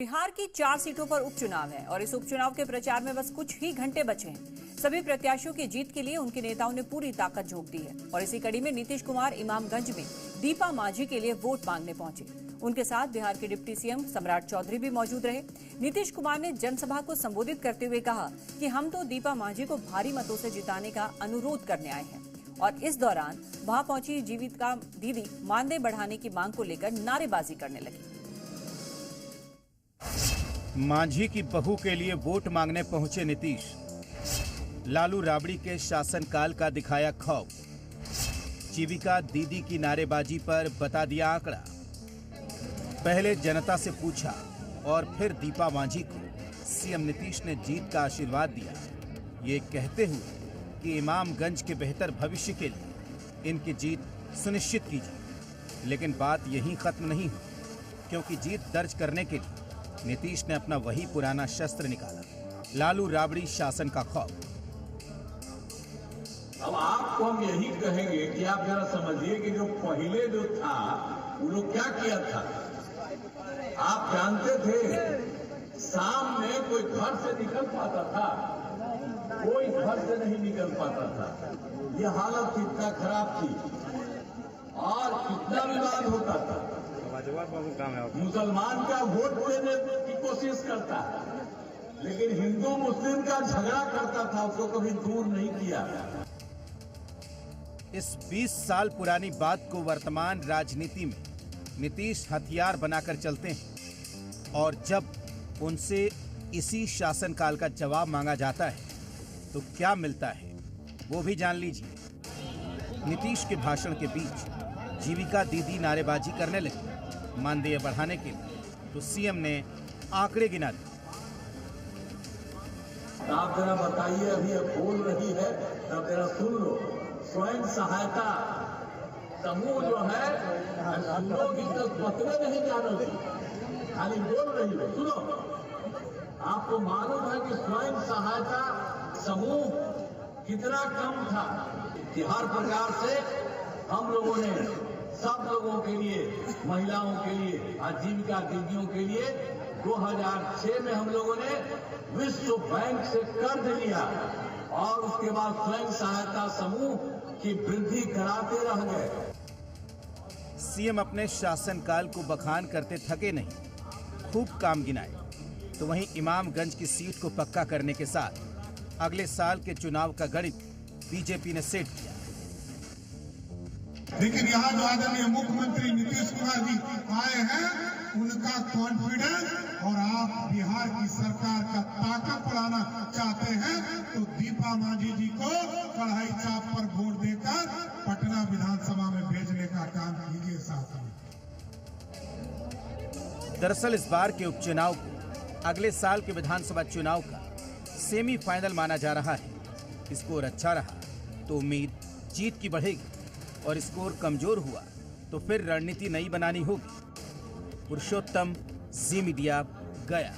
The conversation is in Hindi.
बिहार की 4 सीटों पर उपचुनाव है और इस उपचुनाव के प्रचार में बस कुछ ही घंटे बचे हैं। सभी प्रत्याशियों की जीत के लिए उनके नेताओं ने पूरी ताकत झोंक दी है और इसी कड़ी में नीतीश कुमार इमामगंज में दीपा मांझी के लिए वोट मांगने पहुंचे। उनके साथ बिहार के डिप्टी सीएम सम्राट चौधरी भी मौजूद रहे। नीतीश कुमार ने जनसभा को संबोधित करते हुए कहा कि हम तो दीपा मांझी को भारी मतों से जिताने का अनुरोध करने आए हैं और इस दौरान वहां पहुंची जीविका दीदी मानदेय बढ़ाने की मांग को लेकर नारेबाजी करने लगी। मांझी की बहू के लिए वोट मांगने पहुंचे नीतीश। लालू राबड़ी के शासनकाल का दिखाया खौफ। जीविका दीदी की नारेबाजी पर बता दिया आंकड़ा। पहले जनता से पूछा और फिर दीपा मांझी को सीएम नीतीश ने जीत का आशीर्वाद दिया, ये कहते हुए कि इमामगंज के बेहतर भविष्य के लिए इनकी जीत सुनिश्चित कीजिए। लेकिन बात यहीं खत्म नहीं हुई, क्योंकि जीत दर्ज करने के लिए नीतीश ने अपना वही पुराना शस्त्र निकाला, लालू राबड़ी शासन का खौफ। अब आपको हम यही कहेंगे कि आप जरा समझिए कि जो पहले जो था वो लोग क्या किया था। आप जानते थे शाम में कोई घर से निकल पाता था, कोई घर से नहीं निकल पाता था। ये हालत कितना खराब थी और कितना विवाद होता था। मुसलमान का वोट लेने की कोशिश करता है, लेकिन हिंदू मुस्लिम का झगड़ा करता था, उसको कभी दूर नहीं किया। इस 20 साल पुरानी बात को वर्तमान राजनीति में नीतीश हथियार बनाकर चलते हैं और जब उनसे इसी शासनकाल का जवाब मांगा जाता है तो क्या मिलता है वो भी जान लीजिए। नीतीश के भाषण के बीच जीविका दीदी नारेबाजी करने लगी मानदेय बढ़ाने के लिए, तो सीएम ने आंकड़े गिना दिए। आप जरा बताइए, अभी अब बोल रही है तब जरा सुन लो। स्वयं सहायता समूह जो है लोग इस पत्र नहीं जान रही, खाली बोल रही है। सुनो, आपको मालूम है कि स्वयं सहायता समूह कितना कम था कि हर प्रकार से हम लोगों ने सब लोगों के लिए, महिलाओं के लिए, आजीविका दीदियों के लिए 2006 में हम लोगों ने विश्व बैंक से कर्ज लिया और उसके बाद स्वयं सहायता समूह की वृद्धि कराते रह गए। सीएम अपने शासनकाल को बखान करते थके नहीं, खूब काम गिनाए। तो वहीं इमामगंज की सीट को पक्का करने के साथ अगले साल के चुनाव का गणित बीजेपी ने सेट किया। लेकिन यहाँ जो आदरणीय मुख्यमंत्री नीतीश कुमार जी आए हैं, उनका कॉन्फिडेंस और आप बिहार की सरकार का ताकत बढ़ाना चाहते हैं तो दीपा मांझी जी को कढ़ाई चाप पर वोट देकर पटना विधानसभा में भेजने का काम कीजिए साथ में। दरअसल इस बार के उपचुनाव को अगले साल के विधानसभा चुनाव का सेमीफाइनल माना जा रहा है। स्कोर अच्छा रहा तो उम्मीद जीत की बढ़ेगी और स्कोर कमजोर हुआ तो फिर रणनीति नई बनानी होगी। पुरुषोत्तम, जी मीडिया, गया।